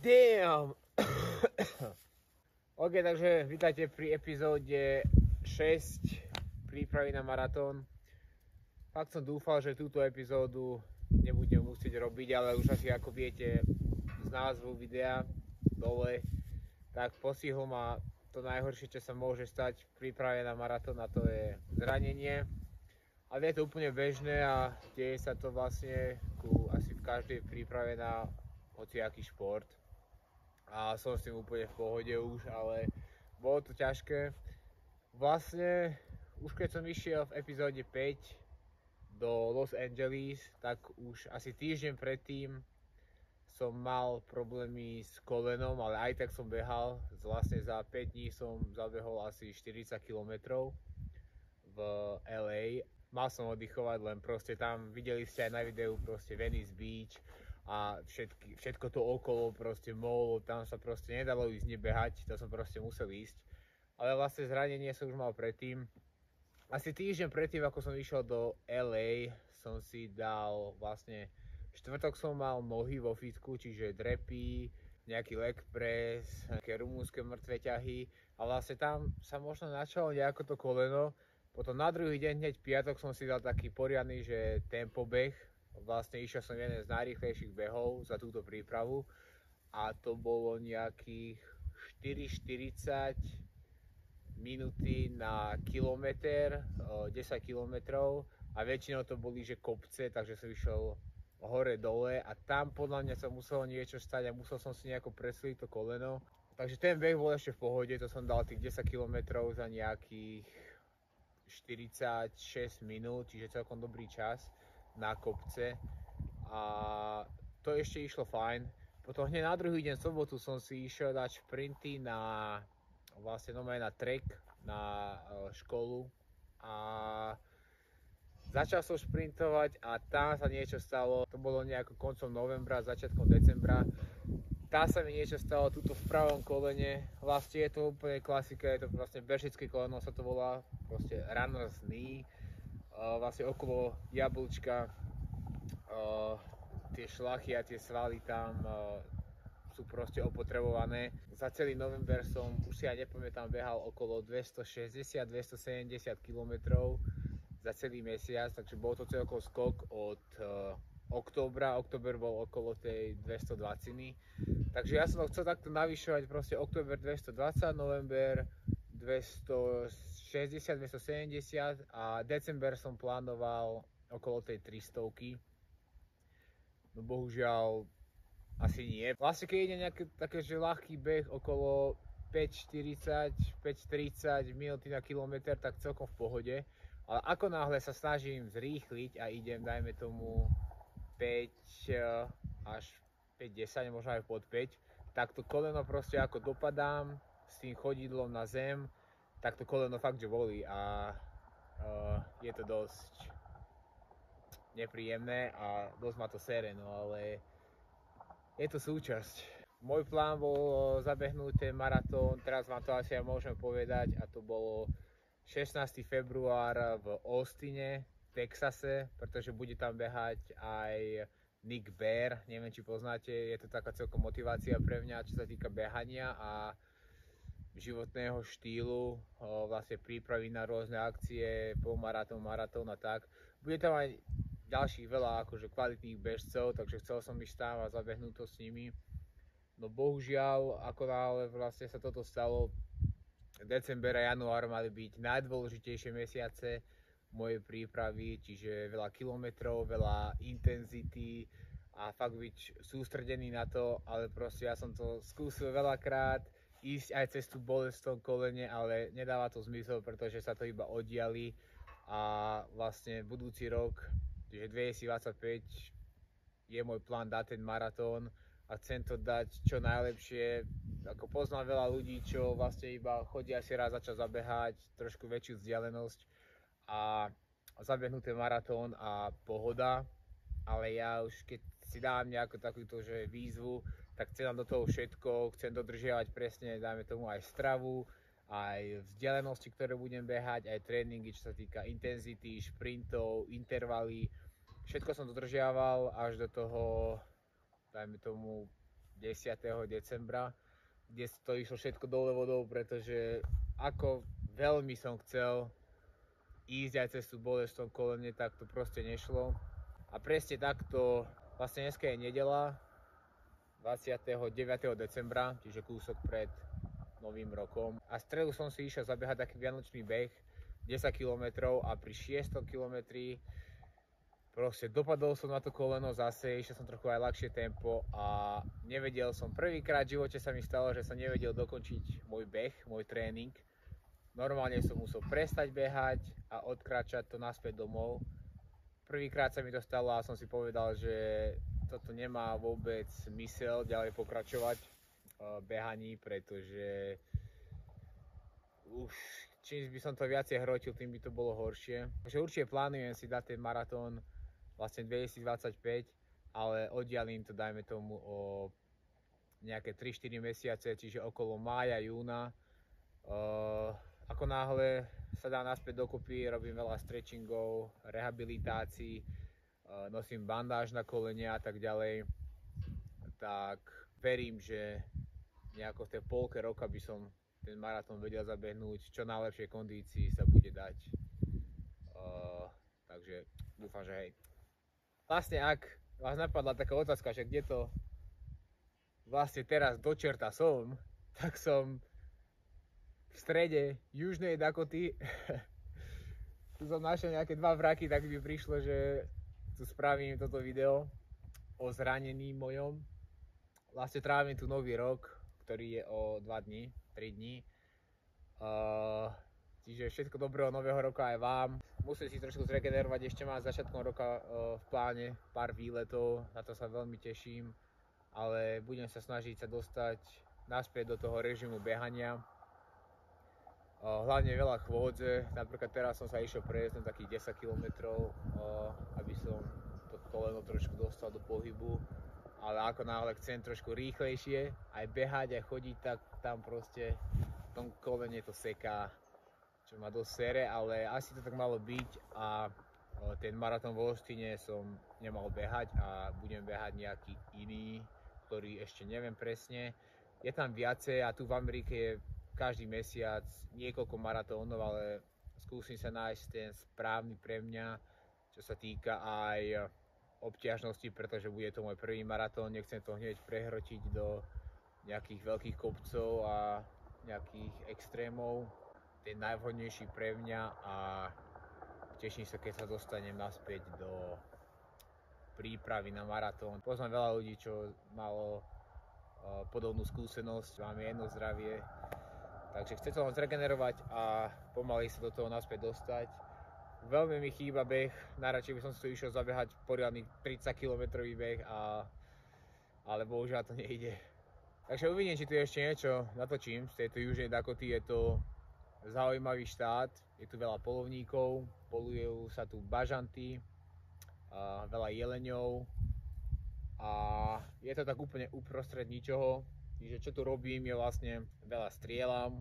Damn! OK, takže vítajte pri epizóde 6 prípravy na maratón. Fakt som dúfal, že túto epizódu nebudem musieť robiť, ale už asi ako viete z názvu videa dole, tak postihlo ma to najhoršie, čo sa môže stať v príprave na maratón, a to je zranenie. Ale je to úplne bežné a deje sa to vlastne asi v každej príprave na hociaký šport. A som s tým úplne v pohode už, ale bolo to ťažké. Vlastne už keď som išiel v epizóde 5 do Los Angeles, tak už asi týždeň predtým som mal problémy s kolenom, ale aj tak som behal. Vlastne za 5 dní som zabehol asi 40 km v LA. Mal som oddychovať, len proste tam videli ste aj na videu proste Venice Beach a všetko to okolo, proste mall, tam sa proste nedalo ísť nebehať, to som proste musel ísť. Ale vlastne zranenie som už mal predtým. Asi týždeň predtým, ako som išiel do LA, som si dal vlastne, štvrtok som mal nohy vo fitku, čiže drepy, nejaký leg press, nejaké rumúnske mŕtve ťahy a vlastne tam sa možno načalo nejako to koleno. Potom na druhý deň, hneď piatok, som si dal taký poriadny, že tempo beh. Vlastne išiel som jeden z najrýchlejších behov za túto prípravu a to bolo nejakých 4,40 minúty na kilometr, 10 kilometrov a väčšinou to boli že kopce, takže som išiel hore dole a tam podľa mňa sa muselo niečo stať a musel som si nejako presliť to koleno. Takže ten beh bol ešte v pohode, to som dal tých 10 kilometrov za nejakých 46 minút, čiže celkom dobrý čas na kopce a to ešte išlo fajn. Potom hneď na druhý deň sobotu som si išiel dať šprinty na vlastne na trek, na školu a začal som šprintovať a tam sa niečo stalo, to bolo nejako koncom novembra, začiatkom decembra. Tam sa mi niečo stalo tuto v pravom kolene, vlastne je to úplne klasika, je to vlastne bežické koleno sa to volá, proste runner's knee, vlastne okolo jablčka, tie šlachy a tie svaly tam sú proste opotrebované. Za celý november som, už si aj nepamätám, behal okolo 260-270 km za celý mesiac, takže bol to celkom skok od októbra, október bol okolo tej 220. Takže ja som to chcel takto navyšovať, proste október 220, november 260, 270 a december som plánoval okolo tej 300. No bohužiaľ asi nie. Vlastne keď ide nejaký také, že ľahký beh okolo 5,40, 5,30 minúty na kilometr, tak celkom v pohode. Ale ako náhle sa snažím zrýchliť a idem, dajme tomu 5 až 5,10, možno aj pod 5, tak to koleno proste ako dopadám s tým chodidlom na zem, tak to koleno fakt že bolí a je to dosť nepríjemné a dosť ma to sere, no ale je to súčasť. Môj plán bol zabehnúť ten maratón, teraz vám to asi aj môžem povedať, a to bolo 16. február v Austine, Texase, pretože bude tam behať aj Nick Bare, neviem či poznáte, je to taká celkom motivácia pre mňa, čo sa týka behania a životného štýlu, vlastne prípravy na rôzne akcie, polmaratón, maratón a tak. Bude tam aj ďalších veľa akože kvalitných bežcov, takže chcel som ísť tam a zabehnúť to s nimi. No bohužiaľ, ako náhle vlastne sa toto stalo, december a január mali byť najdôležitejšie mesiace mojej prípravy, čiže veľa kilometrov, veľa intenzity a fakt byť sústredený na to, ale proste ja som to skúsil veľakrát, ísť aj cez tú bolesť v tom kolene, ale nedáva to zmysel, pretože sa to iba oddiali a vlastne budúci rok, čiže 2025, je môj plán dať ten maratón a chcem to dať čo najlepšie. Ako poznám veľa ľudí, čo vlastne iba chodia si raz za čas zabehať, trošku väčšiu vzdialenosť a zabehnúť ten maratón a pohoda, ale ja už keď si dám nejakú takúto že výzvu, tak chcem do toho všetko, chcem dodržiavať presne, dajme tomu aj stravu, aj vzdialenosti, ktoré budem behať, aj tréningy, čo sa týka intenzity, šprintov, intervaly. Všetko som dodržiaval až do toho, dajme tomu 10. decembra, kde to išlo všetko dole vodou, pretože ako veľmi som chcel ísť aj cez tú bolesť v tom kolene, tak to proste nešlo. A presne takto, vlastne dneska je nedeľa, 29. decembra, čiže kúsok pred novým rokom. A v stredu som si išiel zabehať taký vianočný beh, 10 km a pri 6. kilometri proste dopadol som na to koleno zase, išiel som trochu aj ľahšie tempo a nevedel som, prvýkrát v živote sa mi stalo, že som nevedel dokončiť môj beh, môj tréning. Normálne som musel prestať behať a odkráčať to naspäť domov. Prvýkrát sa mi to stalo a som si povedal, že toto nemá vôbec zmysel ďalej pokračovať v behaní, pretože už čím by som to viacej hrotil, tým by to bolo horšie. Takže určite plánujem si dať ten maratón vlastne 2025, ale oddialím to dajme tomu o nejaké 3-4 mesiace, čiže okolo mája, júna. Ako náhle sa dá naspäť dokopy, robím veľa stretchingov, rehabilitácií, nosím bandáž na kolene a tak ďalej, tak verím, že nejako v tej polke roka by som ten maratón vedel zabehnúť, čo najlepšej kondícii sa bude dať. Takže dúfam, že hej. Vlastne ak vás napadla taká otázka, že kde to vlastne teraz do čerta som, tak som v strede Južnej Dakoty. Tu som našiel nejaké 2 vraky, tak by prišlo, že tu spravím toto video o zranení mojom. Vlastne trávim tu nový rok, ktorý je o 2 dní, 3 dní. Čiže všetko dobrého nového roka aj vám. Musím si trošku zregenerovať, ešte mám začiatkom roka v pláne pár výletov, na to sa veľmi teším. Ale budem sa snažiť sa dostať naspäť do toho režimu behania. Hlavne veľa chôdze, napríklad teraz som sa išiel prejsť na takých 10 km, aby som to koleno trošku dostal do pohybu. Ale ako náhle chcem trošku rýchlejšie, aj behať, aj chodiť, tak tam proste v tom kolene to seká, čo ma dosť sere, ale asi to tak malo byť a ten maratón v Austine som nemal behať a budem behať nejaký iný, ktorý ešte neviem presne. Je tam viacej a tu v Amerike je každý mesiac niekoľko maratónov, ale skúsim sa nájsť ten správny pre mňa, čo sa týka aj obťažnosti, pretože bude to môj prvý maratón, nechcem to hneď prehrotiť do nejakých veľkých kopcov a nejakých extrémov. Ten najvhodnejší pre mňa a teším sa, keď sa dostanem naspäť do prípravy na maratón. Poznám veľa ľudí, čo malo podobnú skúsenosť, máme jedno zdravie, takže chcem sa len zregenerovať a pomaly sa do toho naspäť dostať. Veľmi mi chýba beh, najradšej by som si tu išiel zabehať poriadny 30 km beh, ale bohužiaľ to nejde. Takže uvidím, či tu ešte niečo natočím z tejto Južnej Dakoty. Je to zaujímavý štát, je tu veľa polovníkov, polujú sa tu bažanty, veľa jeleňov a je to tak úplne uprostred ničoho. Čiže čo tu robím je vlastne veľa strieľam,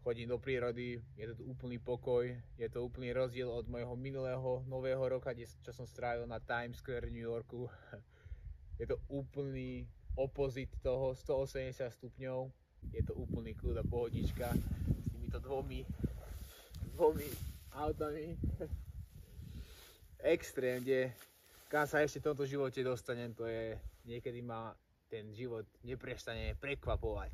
chodím do prírody, je to tu úplný pokoj, je to úplný rozdiel od môjho minulého nového roka, čo som strávil na Times Square v New Yorku. Je to úplný opozit toho, 180 stupňov, je to úplný kľud a pohodička s týmito dvomi autami. Extrém, kde kam sa ešte v tomto živote dostanem, to je, niekedy ma ten život neprestane prekvapovať.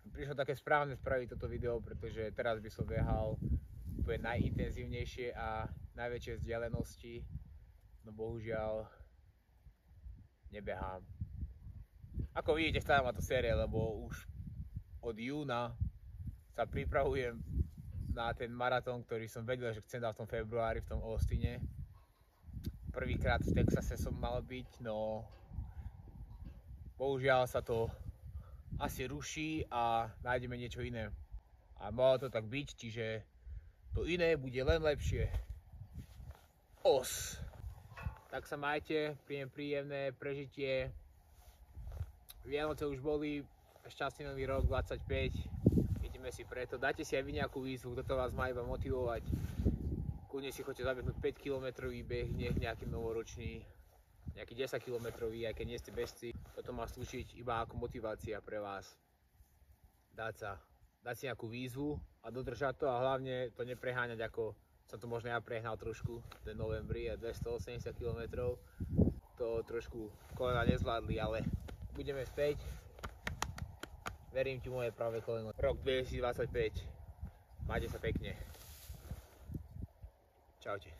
Prišlo také správne spraviť toto video, pretože teraz by som behal úplne najintenzívnejšie a najväčšie vzdialenosti, no bohužiaľ nebehám. Ako vidíte, stále ma to série, lebo už od júna sa pripravujem na ten maratón, ktorý som vedel, že chcem dať v tom februári v tom Austine. Prvýkrát v Texase som mal byť, no bohužiaľ sa to asi ruší a nájdeme niečo iné. A mohlo to tak byť, čiže to iné bude len lepšie. Os! Tak sa majte, príjemné prežitie. Vianoce už boli, šťastný nový rok 25. Ideme si preto. Dajte si aj vy nejakú výzvu, kto to vás má iba motivovať. Kľudne si chodite zabehnúť 5 km beh, nech nejaký novoročný. nejaký 10 km, aj keď nie ste bežci. Toto má slúžiť iba ako motivácia pre vás. Dať si nejakú výzvu a dodržať to a hlavne to nepreháňať, ako som to možno ja prehnal trošku v novembri a 280 km. To trošku kolena nezvládli, ale budeme späť. Verím ti, moje pravé koleno. Rok 2025. Majte sa pekne. Čaute.